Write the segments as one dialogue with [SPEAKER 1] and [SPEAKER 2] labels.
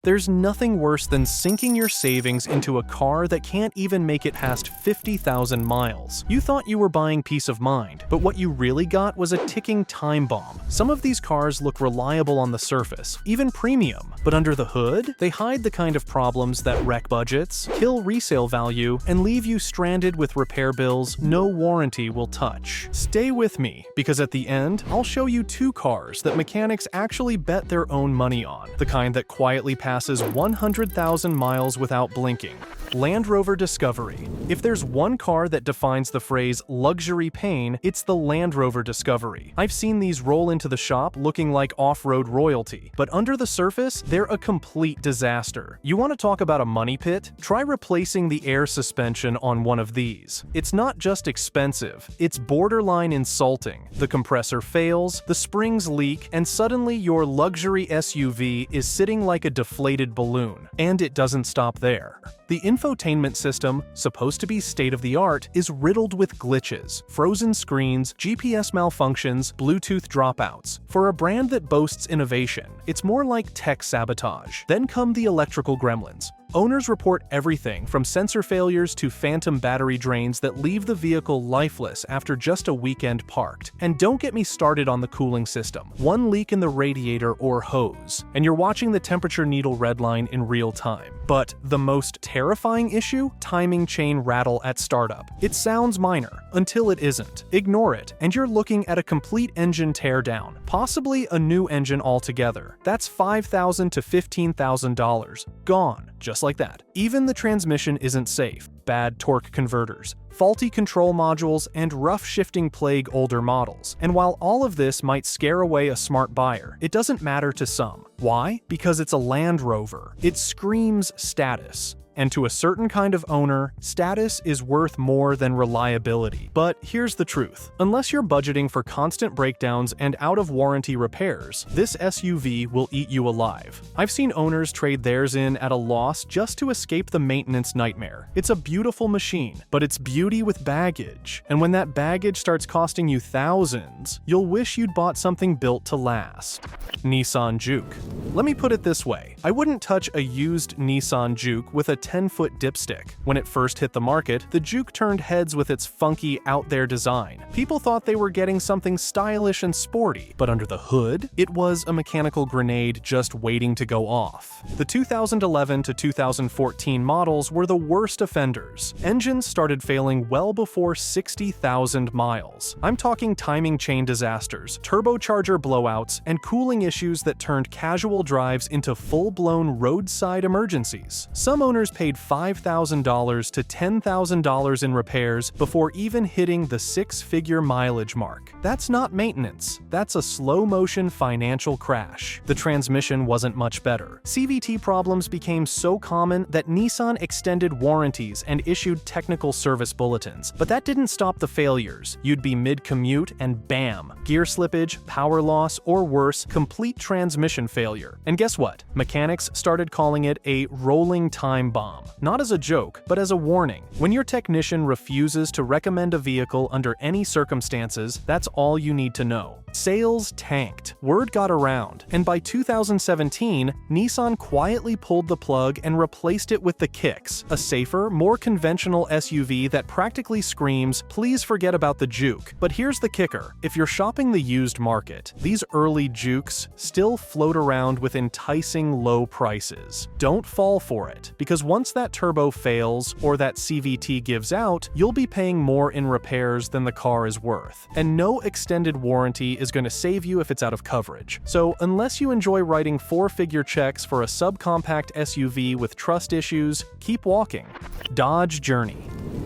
[SPEAKER 1] There's nothing worse than sinking your savings into a car that can't even make it past 50,000 miles. You thought you were buying peace of mind, but what you really got was a ticking time bomb. Some of these cars look reliable on the surface, even premium, but under the hood, they hide the kind of problems that wreck budgets, kill resale value, and leave you stranded with repair bills no warranty will touch. Stay with me, because at the end, I'll show you two cars that mechanics actually bet their own money on, the kind that quietly passes 100,000 miles without blinking. Land Rover Discovery. If there's one car that defines the phrase luxury pain, it's the Land Rover Discovery. I've seen these roll into the shop looking like off-road royalty, but under the surface, they're a complete disaster. You want to talk about a money pit? Try replacing the air suspension on one of these. It's not just expensive, it's borderline insulting. The compressor fails, the springs leak, and suddenly your luxury SUV is sitting like a deflated balloon. And it doesn't stop there. The infotainment system, supposed to be state-of-the-art, is riddled with glitches, frozen screens, GPS malfunctions, Bluetooth dropouts. For a brand that boasts innovation, it's more like tech sabotage. Then come the electrical gremlins. Owners report everything from sensor failures to phantom battery drains that leave the vehicle lifeless after just a weekend parked. And don't get me started on the cooling system. One leak in the radiator or hose, and you're watching the temperature needle redline in real time. But the most terrifying issue? Timing chain rattle at startup. It sounds minor, until it isn't. Ignore it, and you're looking at a complete engine teardown, possibly a new engine altogether. That's $5,000 to $15,000. Gone. Just like that. Even the transmission isn't safe. Bad torque converters, faulty control modules, and rough shifting plague older models. And while all of this might scare away a smart buyer, it doesn't matter to some. Why? Because it's a Land Rover. It screams status. And to a certain kind of owner, status is worth more than reliability. But here's the truth. Unless you're budgeting for constant breakdowns and out-of-warranty repairs, this SUV will eat you alive. I've seen owners trade theirs in at a loss just to escape the maintenance nightmare. It's a beautiful machine, but it's beauty with baggage. And when that baggage starts costing you thousands, you'll wish you'd bought something built to last. Nissan Juke. Let me put it this way. I wouldn't touch a used Nissan Juke with a 10-foot dipstick. When it first hit the market, the Juke turned heads with its funky, out-there design. People thought they were getting something stylish and sporty, but under the hood, it was a mechanical grenade just waiting to go off. The 2011 to 2014 models were the worst offenders. Engines started failing well before 60,000 miles. I'm talking timing chain disasters, turbocharger blowouts, and cooling issues that turned casual drives into full-blown roadside emergencies. Some owners paid $5,000 to $10,000 in repairs before even hitting the six-figure mileage mark. That's not maintenance, that's a slow-motion financial crash. The transmission wasn't much better. CVT problems became so common that Nissan extended warranties and issued technical service bulletins. But that didn't stop the failures. You'd be mid-commute and bam! Gear slippage, power loss, or worse, complete transmission failure. And guess what? Mechanics started calling it a rolling time bomb. Not as a joke, but as a warning. When your technician refuses to recommend a vehicle under any circumstances, that's all you need to know. Sales tanked. Word got around, and by 2017, Nissan quietly pulled the plug and replaced it with the Kicks, a safer, more conventional SUV that practically screams, "Please forget about the Juke." But here's the kicker. If you're shopping the used market, these early Jukes still float around with enticing low prices. Don't fall for it, because once that turbo fails or that CVT gives out, you'll be paying more in repairs than the car is worth. And no extended warranty is going to save you if it's out of coverage. So unless you enjoy writing four-figure checks for a subcompact SUV with trust issues, keep walking. Dodge Journey.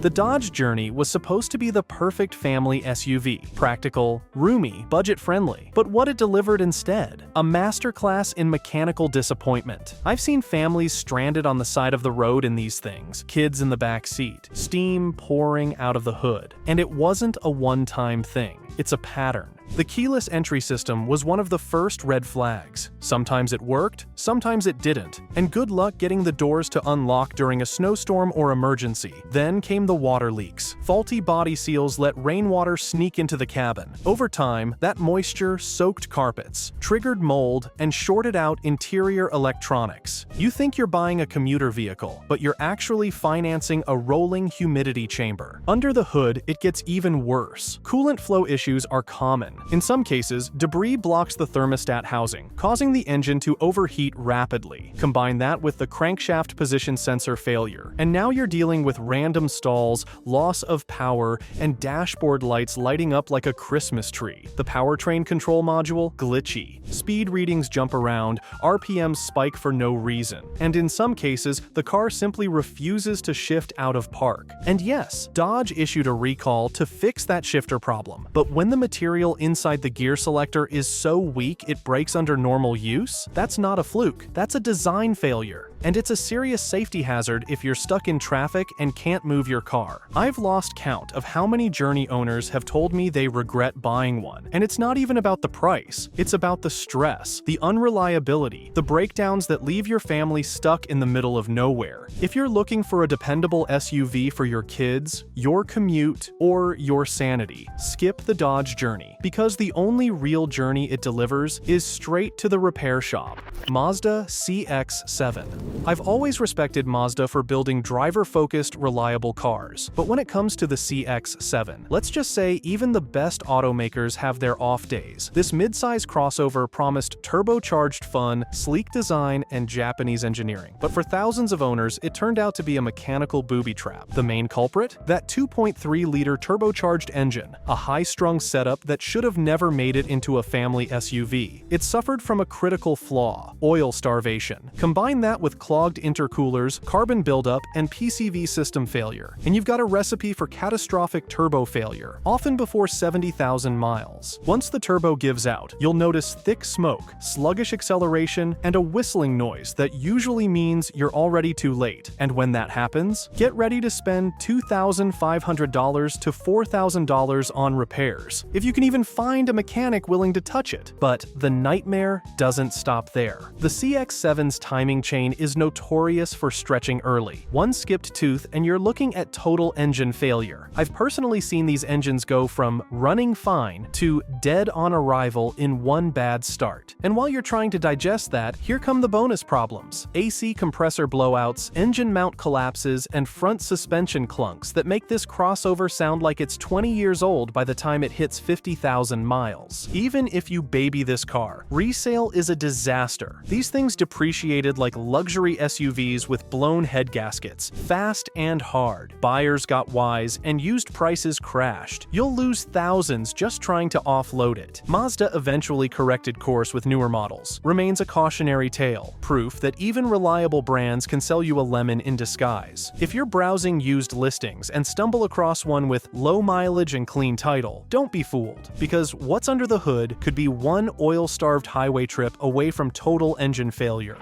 [SPEAKER 1] The Dodge Journey was supposed to be the perfect family SUV. Practical, roomy, budget-friendly. But what it delivered instead? A masterclass in mechanical disappointment. I've seen families stranded on the side of the road in these things, kids in the back seat, steam pouring out of the hood. And it wasn't a one-time thing. It's a pattern. The keyless entry system was one of the first red flags. Sometimes it worked, sometimes it didn't, and good luck getting the doors to unlock during a snowstorm or emergency. Then came the water leaks. Faulty body seals let rainwater sneak into the cabin. Over time, that moisture soaked carpets, triggered mold, and shorted out interior electronics. You think you're buying a commuter vehicle, but you're actually financing a rolling humidity chamber. Under the hood, it gets even worse. Coolant flow issues are common. In some cases, debris blocks the thermostat housing, causing the engine to overheat rapidly. Combine that with the crankshaft position sensor failure, and now you're dealing with random stalls, loss of power, and dashboard lights lighting up like a Christmas tree. The powertrain control module, glitchy. Speed readings jump around, RPMs spike for no reason. And in some cases, the car simply refuses to shift out of park. And yes, Dodge issued a recall to fix that shifter problem. But when the material inside the gear selector is so weak it breaks under normal use, that's not a fluke. That's a design failure. And it's a serious safety hazard if you're stuck in traffic and can't move your car. I've lost count of how many Journey owners have told me they regret buying one. And it's not even about the price. It's about the stress, the unreliability, the breakdowns that leave your family stuck in the middle of nowhere. If you're looking for a dependable SUV for your kids, your commute, or your sanity, skip the Dodge Journey, because the only real Journey it delivers is straight to the repair shop. Mazda CX7. I've always respected Mazda for building driver-focused, reliable cars, but when it comes to the CX7, let's just say even the best automakers have their off days. This mid-size crossover promised turbocharged fun, sleek design, and Japanese engineering, but for thousands of owners, it turned out to be a mechanical booby trap. The main culprit? That 2.3-liter turbocharged engine, a high-strung setup that should have never made it into a family SUV. It suffered from a critical flaw: oil starvation. Combine that with clogged intercoolers, carbon buildup, and PCV system failure, and you've got a recipe for catastrophic turbo failure, often before 70,000 miles. Once the turbo gives out, you'll notice thick smoke, sluggish acceleration, and a whistling noise that usually means you're already too late. And when that happens, get ready to spend $2,500 to $4,000 on repairs, if you can even find a mechanic willing to touch it. But the nightmare doesn't stop there. The CX7's timing chain is notorious for stretching early. One skipped tooth and you're looking at total engine failure. I've personally seen these engines go from running fine to dead on arrival in one bad start. And while you're trying to digest that, here come the bonus problems: AC compressor blowouts, engine mount collapses, and front suspension clunks that make this crossover sound like it's 20 years old by the time it hits 50,000 miles. Even if you baby this car, resale is a disaster. These things depreciated like luxury SUVs with blown head gaskets, fast and hard. Buyers got wise and used prices crashed. You'll lose thousands just trying to offload it. Mazda eventually corrected course with newer models. Remains a cautionary tale, proof that even reliable brands can sell you a lemon in disguise. If you're browsing used listings and stumble across one with low mileage and clean title, don't be fooled, because what's under the hood could be one oil-starved highway trip away from total engine failure.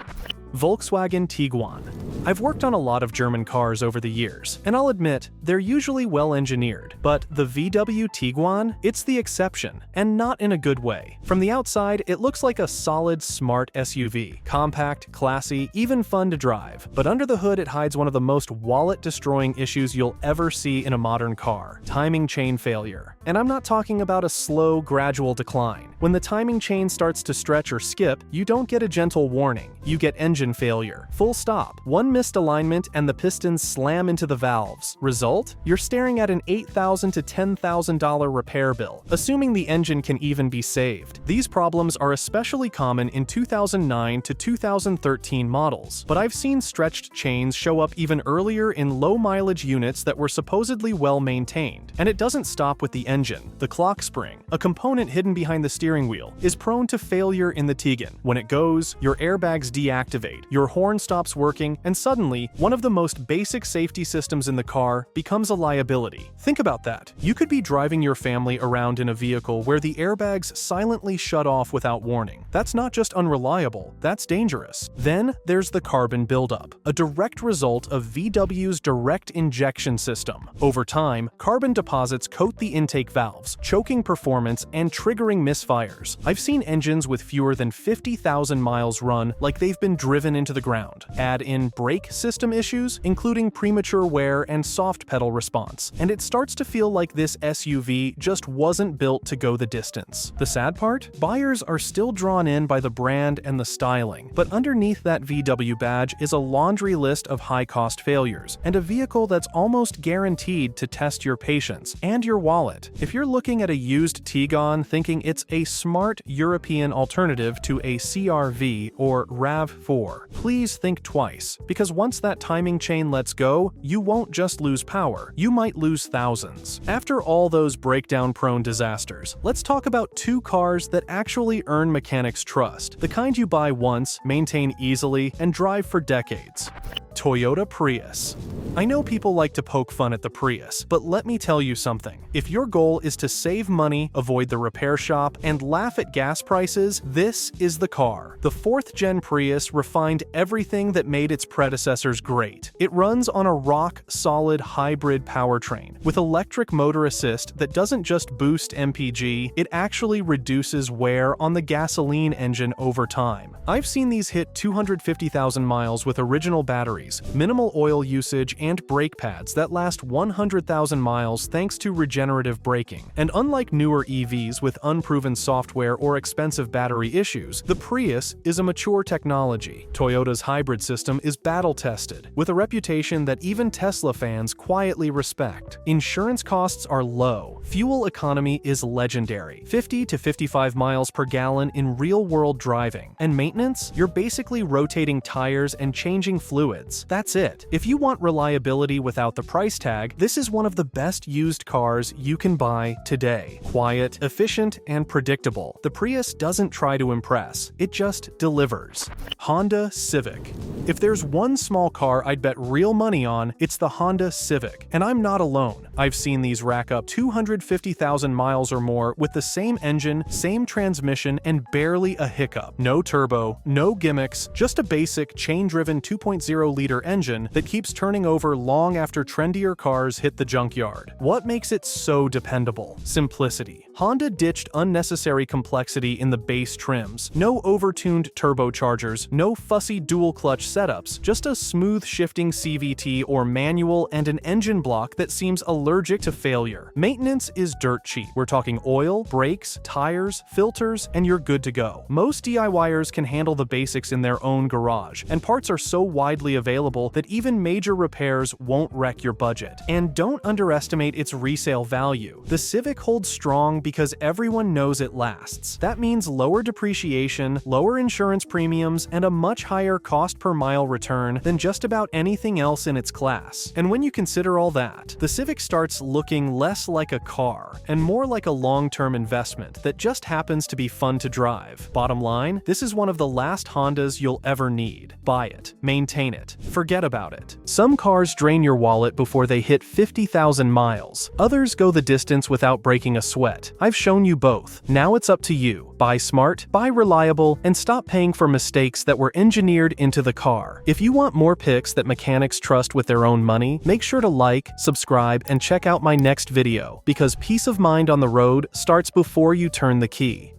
[SPEAKER 1] Volkswagen Tiguan. I've worked on a lot of German cars over the years, and I'll admit, they're usually well engineered, but the VW Tiguan, it's the exception, and not in a good way. From the outside, it looks like a solid, smart SUV, compact, classy, even fun to drive, but under the hood it hides one of the most wallet-destroying issues you'll ever see in a modern car: timing chain failure. And I'm not talking about a slow, gradual decline. When the timing chain starts to stretch or skip, you don't get a gentle warning, you get engine failure. Full stop. One missed alignment and the pistons slam into the valves. Result? You're staring at an $8,000 to $10,000 repair bill, assuming the engine can even be saved. These problems are especially common in 2009 to 2013 models, but I've seen stretched chains show up even earlier in low-mileage units that were supposedly well maintained. And it doesn't stop with the engine. The clock spring, a component hidden behind the steering wheel, is prone to failure in the Tiguan. When it goes, your airbags deactivate, your horn stops working, and suddenly, one of the most basic safety systems in the car becomes a liability. Think about that. You could be driving your family around in a vehicle where the airbags silently shut off without warning. That's not just unreliable, that's dangerous. Then there's the carbon buildup, a direct result of VW's direct injection system. Over time, carbon deposits coat the intake valves, choking performance and triggering misfires. I've seen engines with fewer than 50,000 miles run like they've been driven into the ground. Add in brake system issues, including premature wear and soft pedal response, and it starts to feel like this SUV just wasn't built to go the distance. The sad part? Buyers are still drawn in by the brand and the styling, but underneath that VW badge is a laundry list of high-cost failures, and a vehicle that's almost guaranteed to test your patience and your wallet. If you're looking at a used Tiguan thinking it's a smart European alternative to a CR-V or RAV4, please think twice, because once that timing chain lets go, you won't just lose power, you might lose thousands. After all those breakdown-prone disasters, let's talk about two cars that actually earn mechanics' trust, the kind you buy once, maintain easily, and drive for decades. Toyota Prius. I know people like to poke fun at the Prius, but let me tell you something. If your goal is to save money, avoid the repair shop, and laugh at gas prices, this is the car. The 4th-gen Prius refined everything that made its predecessors great. It runs on a rock-solid hybrid powertrain, with electric motor assist that doesn't just boost MPG, it actually reduces wear on the gasoline engine over time. I've seen these hit 250,000 miles with original batteries, minimal oil usage, and brake pads that last 100,000 miles thanks to regenerative braking. And unlike newer EVs with unproven software or expensive battery issues, the Prius is a mature technology. Toyota's hybrid system is battle-tested, with a reputation that even Tesla fans quietly respect. Insurance costs are low. Fuel economy is legendary, 50 to 55 miles per gallon in real-world driving. And maintenance? You're basically rotating tires and changing fluids. That's it. If you want reliability without the price tag, this is one of the best used cars you can buy today. Quiet, efficient, and predictable. The Prius doesn't try to impress, it just delivers. Honda Civic. If there's one small car I'd bet real money on, it's the Honda Civic. And I'm not alone. I've seen these rack up 250,000 miles or more with the same engine, same transmission, and barely a hiccup. No turbo, no gimmicks, just a basic chain-driven 2.0-liter engine that keeps turning over long after trendier cars hit the junkyard. What makes it so dependable? Simplicity. Honda ditched unnecessary complexity in the base trims. No over-tuned turbochargers, no fussy dual-clutch setups, just a smooth shifting CVT or manual and an engine block that seems allergic to failure. Maintenance is dirt cheap. We're talking oil, brakes, tires, filters, and you're good to go. Most DIYers can handle the basics in their own garage, and parts are so widely available that even major repairs won't wreck your budget. And don't underestimate its resale value. The Civic holds strong because everyone knows it lasts. That means lower depreciation, lower insurance premiums, and a much higher cost per mile return than just about anything else in its class. And when you consider all that, the Civic starts looking less like a car and more like a long-term investment that just happens to be fun to drive. Bottom line, this is one of the last Hondas you'll ever need. Buy it, maintain it, forget about it. Some cars drain your wallet before they hit 50,000 miles. Others go the distance without breaking a sweat. I've shown you both. Now it's up to you. Buy smart, buy reliable, and stop paying for mistakes that were engineered into the car. If you want more picks that mechanics trust with their own money, make sure to like, subscribe, and check out my next video, because peace of mind on the road starts before you turn the key.